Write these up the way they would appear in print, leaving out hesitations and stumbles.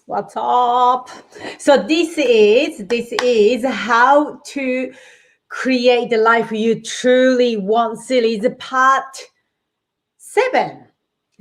What's up? So this is how to create the life you truly want series part 7.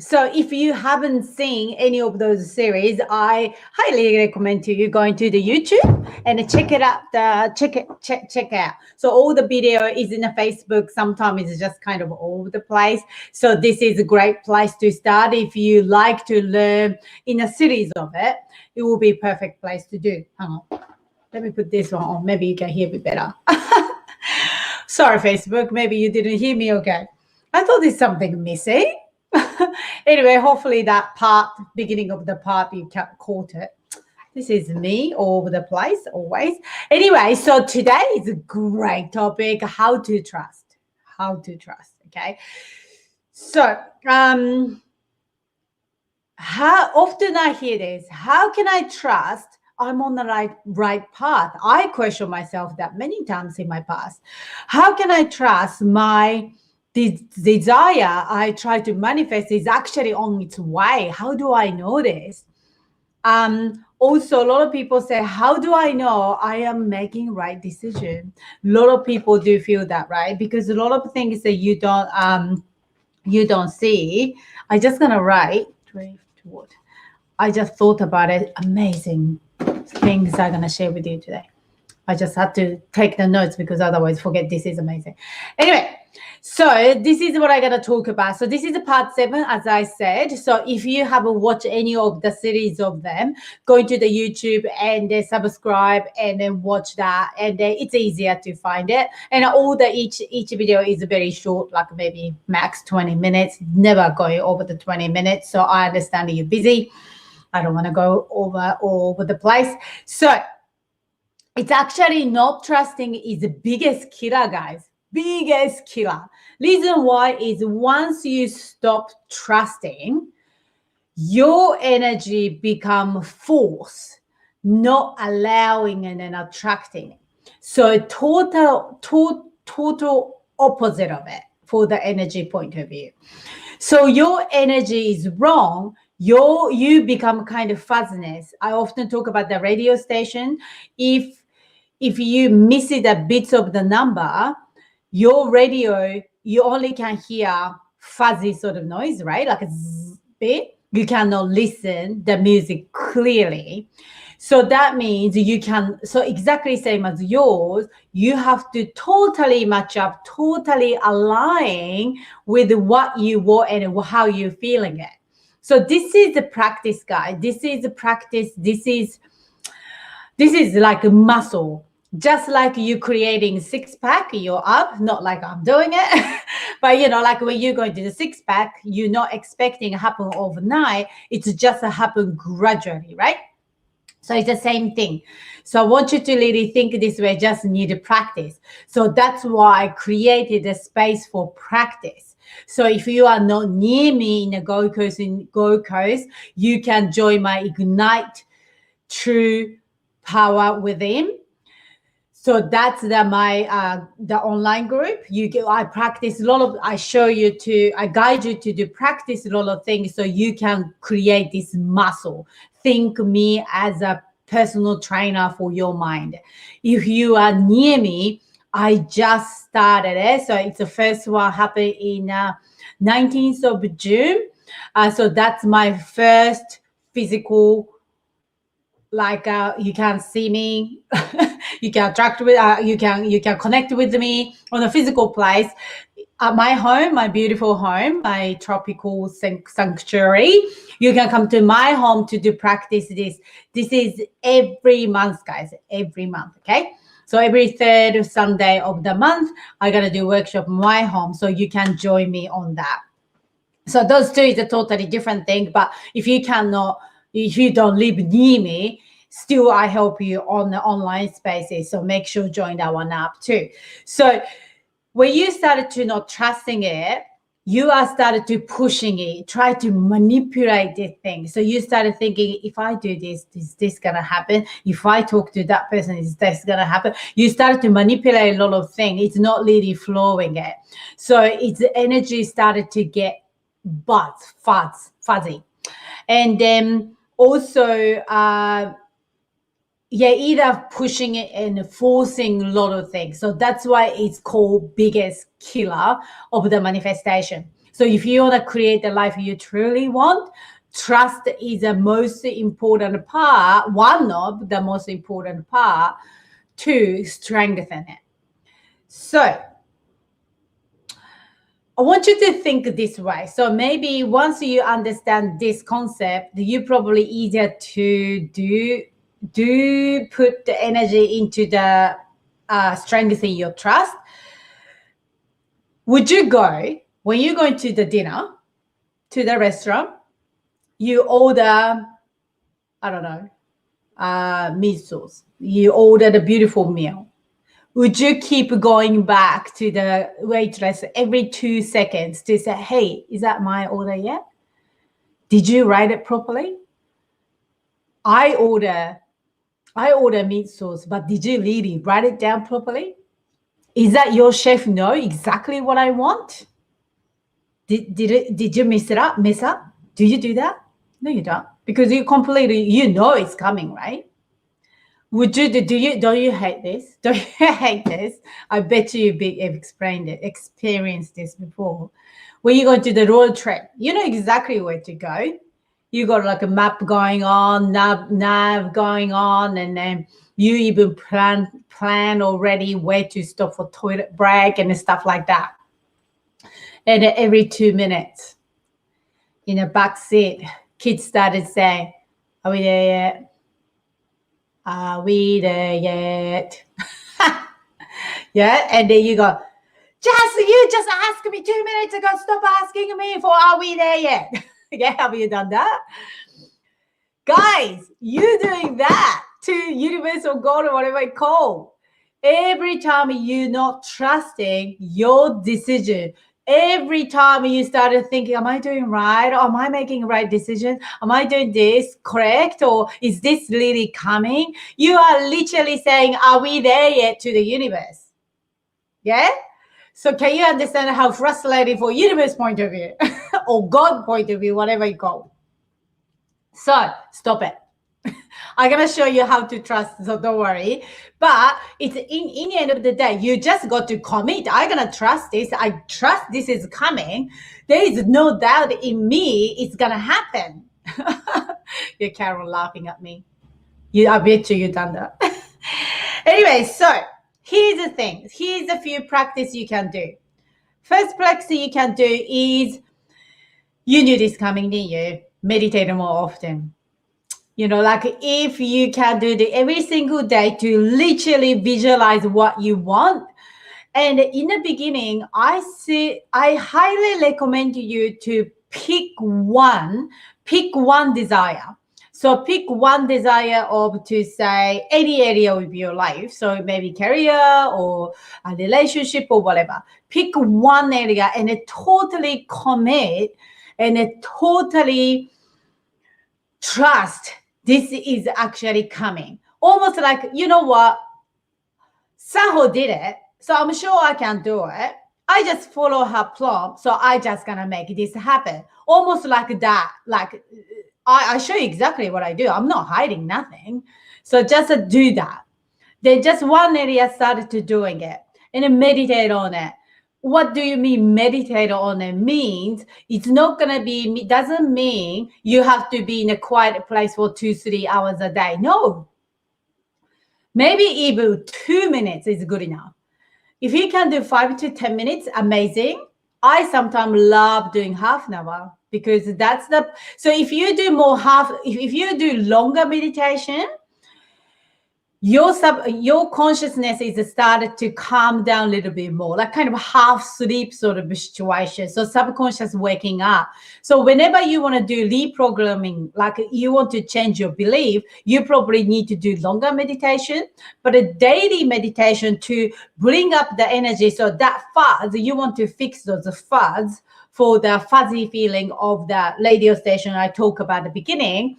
So if you haven't seen any of those series, I highly recommend to you going to the YouTube and check it out. Check out. So all the video is in the Facebook. Sometimes it's just kind of all over the place. So this is a great place to start if you like to learn in a series of it. It will be a perfect place to do. Hang on. Let me put this one on. Maybe you can hear me better. Sorry, Facebook. Maybe you didn't hear me okay. I thought there's something missing. Anyway, hopefully that beginning of the part, you caught it. This is me all over the place, always. Anyway, so today is a great topic, how to trust. How to trust, okay? So, how often I hear this, how can I trust I'm on the right path? I question myself that many times in my past. How can I trust my desire I try to manifest is actually on its way? How do I know this? Also, a lot of people say, how do I know I am making right decision? A lot of people do feel that, right? Because a lot of things that you don't see. I just gonna write. I just thought about it. Amazing things I'm gonna share with you today. I just had to take the notes because otherwise forget this is amazing. Anyway, so this is what I'm going to talk about. So this is a part 7, as I said. So if you haven't watched any of the series of them, go into the YouTube and subscribe and then watch that. And it's easier to find it. And each video is very short, like maybe max 20 minutes, never going over the 20 minutes. So I understand you're busy. I don't want to go all over the place. So it's actually not trusting is the biggest killer, guys. Biggest killer. Reason why is once you stop trusting, your energy become force, not allowing and then attracting. So total opposite of it for the energy point of view. So your energy is wrong. You become kind of fuzziness. I often talk about the radio station. If you miss it a bit of the number, your radio, you only can hear fuzzy sort of noise, right? Like a zzz bit. You cannot listen the music clearly. So that means so exactly same as yours, you have to totally match up, totally align with what you want and how you're feeling it. So this is the practice, guys. This is the practice. This is like a muscle. Just like you creating 6-pack, you're up, not like I'm doing it. But, like when you're going to the 6-pack, you're not expecting it happen overnight. It's just happen gradually, right? So it's the same thing. So I want you to really think this way, just need to practice. So that's why I created a space for practice. So if you are not near me in the Gold Coast, you can join my Ignite True Power Within. So that's the online group. I practice I guide you to do practice a lot of things so you can create this muscle. Think me as a personal trainer for your mind. If you are near me, I just started it. So it's the first one happened in 19th of June. So that's my first physical, you can see me, you can interact with, you can connect with me on a physical place. At my home, my beautiful home, my tropical sanctuary, you can come to my home to do practice this. This is every month, guys, every month, okay? So every third Sunday of the month, I'm going to do workshop in my home, so you can join me on that. So those two is a totally different thing, but if you don't live near me, still I help you on the online spaces. So make sure join that one up too. So when you started to not trusting it, you are started to pushing it, try to manipulate this thing. So you started thinking, if I do this, is this gonna happen? If I talk to that person, is this gonna happen? You started to manipulate a lot of things. It's not really flowing it. So its energy started to get fuzzy. And then Also, either pushing it and forcing a lot of things. So that's why it's called biggest killer of the manifestation. So if you want to create the life you truly want, trust is the most important part, one of the most important part to strengthen it. So I want you to think this way. So maybe once you understand this concept, you probably easier to do put the energy into the strengthening your trust. Would you go, when you're going to the dinner, to the restaurant, you order, I don't know, meat sauce. You order the beautiful meal. Would you keep going back to the waitress every 2 seconds to say, hey, is that my order yet? Did you write it properly? I order meat sauce, but did you really write it down properly? Is that your chef know exactly what I want? Did you mess up? Do you do that? No, you don't. Because you know it's coming, right? Would you don't you hate this? Don't you hate this? I bet you have experienced this before. When you go to the road trip, you know exactly where to go. You got like a map going on, nav going on, and then you even plan already where to stop for toilet break and stuff like that. And every 2 minutes, in the back seat, kids started saying, "Are we there yet? Are we there yet?" Yeah, and then you go, you just asked me 2 minutes ago. Stop asking me for "Are we there yet?" Yeah, have you done that? Guys, you doing that to universe or God or whatever it's called. Every time you're not trusting your decision, every time you started thinking, am I doing right? Or am I making the right decision? Am I doing this correct? Or is this really coming? You are literally saying, are we there yet to the universe? Yeah? So can you understand how frustrating for universe point of view or God point of view, whatever you call? So stop it. I'm going to show you how to trust, so don't worry. But it's in the end of the day, you just got to commit. I'm going to trust this. I trust this is coming. There is no doubt in me it's going to happen. You're Carol laughing at me. I bet you've done that. Anyway, so here's the thing. Here's a few practice you can do. First practice you can do is, you knew this coming, didn't you? Meditate more often. You know, like if you can do it every single day to literally visualize what you want. And in the beginning, I highly recommend you to pick one desire. So pick one desire of, to say, any area of your life. So maybe career or a relationship or whatever. Pick one area and totally commit and totally trust this is actually coming. Almost like, you know what? Saho did it, so I'm sure I can do it. I just follow her prompt, so I just gonna make this happen. Almost like that. Like I show you exactly what I do. I'm not hiding nothing. So just do that. Then just one area started to doing it and then meditate on it. What do you mean meditate on it? Means it's not going to be, doesn't mean you have to be in a quiet place for 2-3 hours a day. No. Maybe even 2 minutes is good enough. If you can do 5 to 10 minutes, amazing. I sometimes love doing half an hour because that's the, so if you do if you do longer meditation, your consciousness is started to calm down a little bit more, like kind of half sleep sort of situation. So subconscious waking up. So whenever you want to do reprogramming, like you want to change your belief, you probably need to do longer meditation, but a daily meditation to bring up the energy. So that fuzz, you want to fix those fuzz for the fuzzy feeling of the radio station I talked about at the beginning.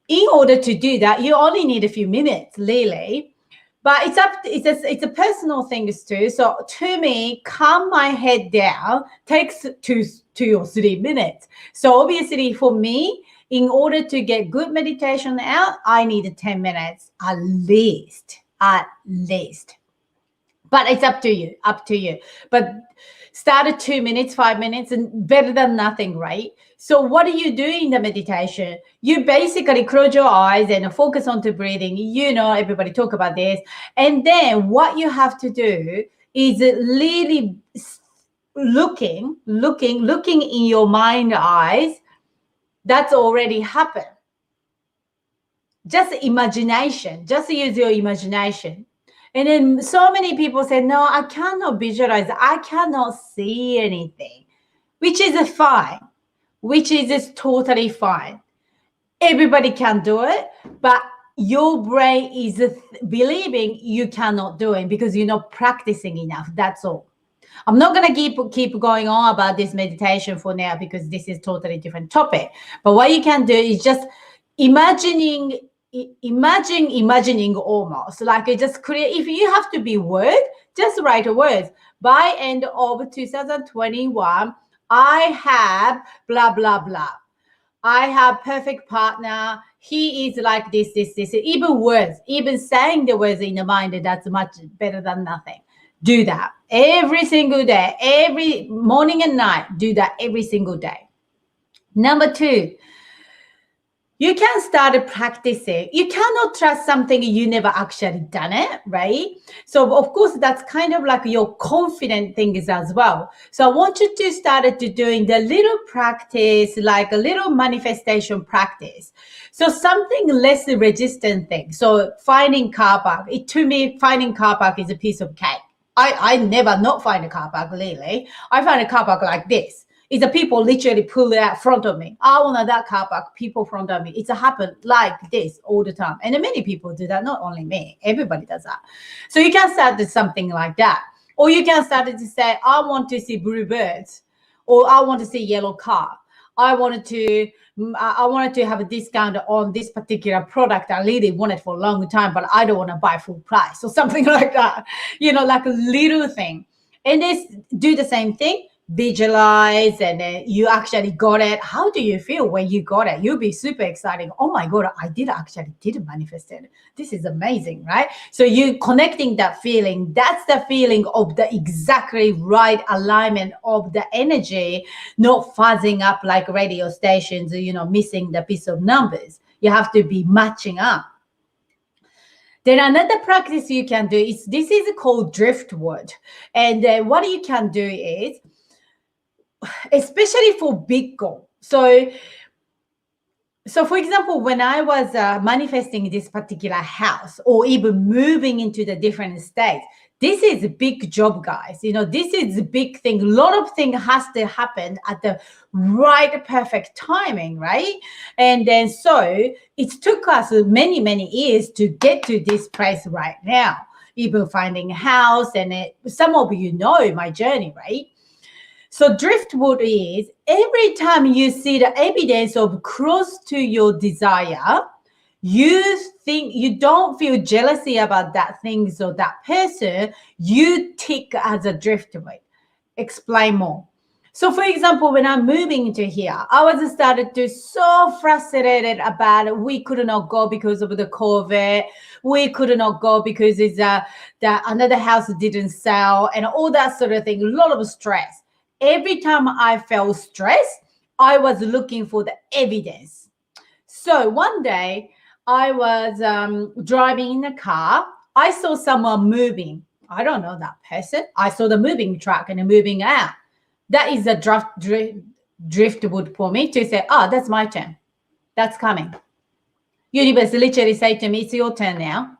In order to do that, you only need a few minutes, really. But it's a personal thing too. So to me, calm my head down takes 2 or 3 minutes. So obviously for me, In order to get good meditation out, I need 10 minutes at least. But it's up to you. But start at 2 minutes, 5 minutes, and better than nothing, right? So what do you do in the meditation? You basically close your eyes and focus on the breathing. Everybody talk about this. And then what you have to do is really looking in your mind eyes. That's already happened. Just imagination. Just use your imagination. And then so many people say, no, I cannot visualize. I cannot see anything, which is fine, which is totally fine. Everybody can do it, but your brain is believing you cannot do it because you're not practicing enough. That's all. I'm not going to keep going on about this meditation for now because this is totally different topic. But what you can do is just imagining almost like it just create. If you have to be word, just write a word. By end of 2021, I have blah blah blah. I have perfect partner. He is like this. Even words, even saying the words in the mind, that's much better than nothing. Do that every single day, every morning and night. Do that every single day. Number 2, you can start practicing. You cannot trust something you never actually done it, right? So of course, that's kind of like your confident things as well. So I want you to start doing the little practice, like a little manifestation practice. So something less resistant thing. So finding car park. To me, finding car park is a piece of cake. I never not find a car park, really. I find a car park like this. It's the people literally pull it out front of me. I want that car park, people front of me. It's happen like this all the time. And many people do that, not only me. Everybody does that. So you can start with something like that. Or you can start to say, I want to see blue birds. Or I want to see yellow car. I wanted to have a discount on this particular product. I really wanted for a long time, but I don't want to buy full price or something like that. Like a little thing. And they do the same thing. Visualize, and then you actually got it. How do you feel when you got it? You'll be super excited. Oh my God, I did manifest it. This is amazing, right? So you connecting that feeling. That's the feeling of the exactly right alignment of the energy, not fuzzing up like radio stations, missing the piece of numbers. You have to be matching up. Then another practice you can do is, this is called driftwood. And what you can do is, especially for big goal. So for example, when I was manifesting this particular house or even moving into the different states, this is a big job, guys. This is a big thing. A lot of things has to happen at the right, perfect timing, right? And then so it took us many, many years to get to this place right now, even finding a house. And some of you know my journey, right? So driftwood is every time you see the evidence of close to your desire, you think you don't feel jealousy about that thing or that person, you tick as a driftwood. Explain more. So for example, when I'm moving into here, I was started to so frustrated about it. We could not go because of the COVID. We could not go because it's the another house didn't sell and all that sort of thing. A lot of stress. Every time I felt stressed, I was looking for the evidence. So one day I was driving in a car. I saw someone moving. I don't know that person. I saw the moving truck and moving out. That is a driftwood for me to say, that's my turn. That's coming. Universe literally say to me, it's your turn now.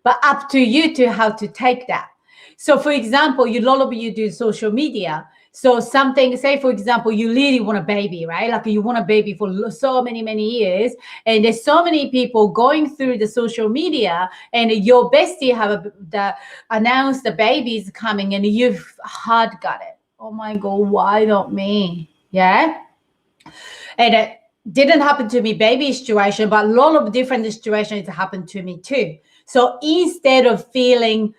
But up to you to how to take that. So for example, a lot of you do social media. So something, say for example, you really want a baby, right? Like you want a baby for so many, many years. And there's so many people going through the social media and your bestie have announced the baby is coming and you've hard got it. Oh my God, why not me? Yeah. And it didn't happen to me, baby situation, but a lot of different situations happened to me too. So instead of feeling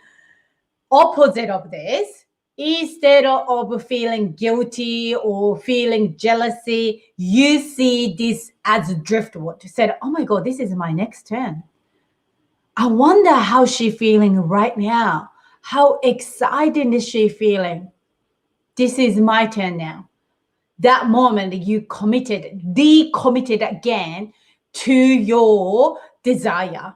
opposite of this, instead of feeling guilty or feeling jealousy, you see this as driftwood. Said, oh my God, this is my next turn. I wonder how she's feeling right now. How excited is she feeling? This is my turn now. That moment you decommitted again to your desire.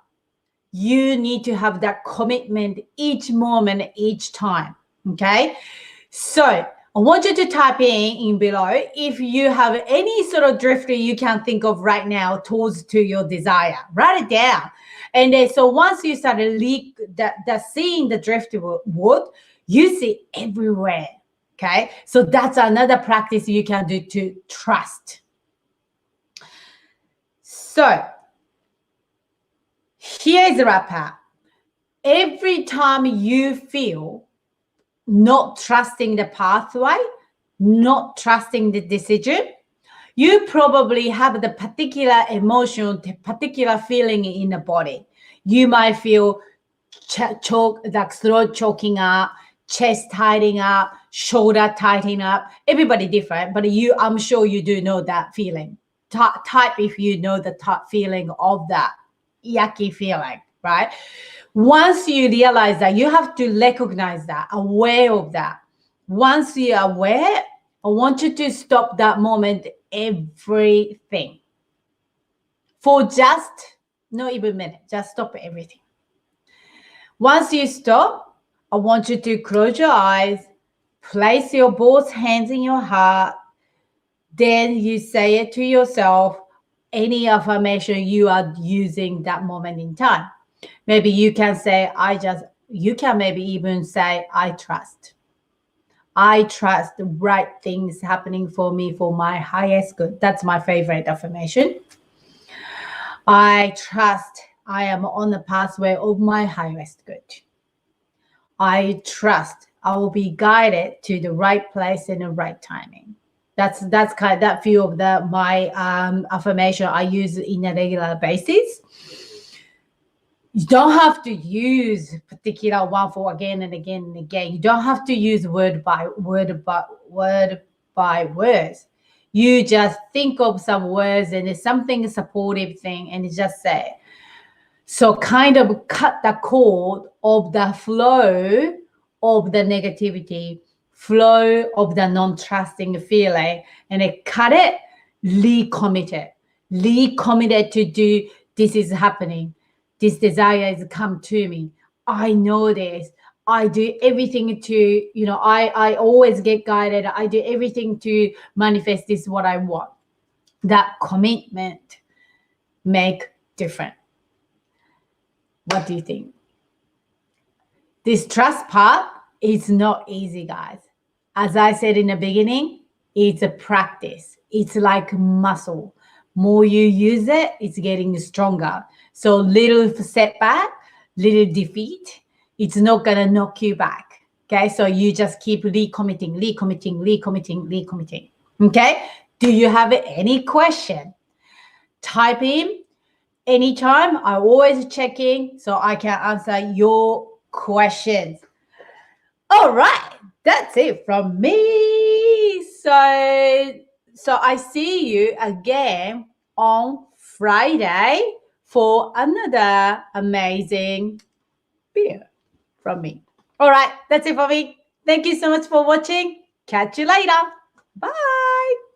You need to have that commitment each moment, each time. Okay. So I want you to type in below if you have any sort of drifter you can think of right now towards to your desire. Write it down. And then, so once you start seeing the driftwood, you see everywhere. Okay. So that's another practice you can do to trust. So here's the wrap up. Every time you feel not trusting the pathway, not trusting the decision, you probably have the particular emotion, the particular feeling in the body. You might feel like throat choking up, chest tightening up, shoulder tightening up. Everybody different, but I'm sure you do know that feeling. Type if you know the feeling of that yucky feeling, right? Once you realize that, you have to recognize that, aware of that. Once you're aware, I want you to stop that moment, everything. For just, not even a minute, just stop everything. Once you stop, I want you to close your eyes, place your both hands in your heart, then you say it to yourself, any affirmation you are using that moment in time. Maybe you can say, you can maybe even say, I trust. I trust the right things happening for me for my highest good. That's my favorite affirmation. I trust I am on the pathway of my highest good. I trust I will be guided to the right place in the right timing. That's kind of that few of my affirmation I use in a regular basis. You don't have to use particular one for again and again and again. You don't have to use word by words. You just think of some words and it's something supportive thing and just say it. So kind of cut the cord of the flow of the negativity, flow of the non-trusting feeling, and it cut it, recommitted to do, this is happening. This desire has come to me. I know this. I do everything to, I always get guided. I do everything to manifest this what I want. That commitment make difference. What do you think? This trust part is not easy, guys. As I said in the beginning, it's a practice. It's like muscle. More you use it, it's getting stronger. So little setback, little defeat, it's not going to knock you back. Okay, so you just keep recommitting. Okay, do you have any question? Type in anytime. I always checking so I can answer your questions. All right, that's it from me. So I see you again on Friday for another amazing video from me. All right, that's it for me. Thank you so much for watching. Catch you later. Bye.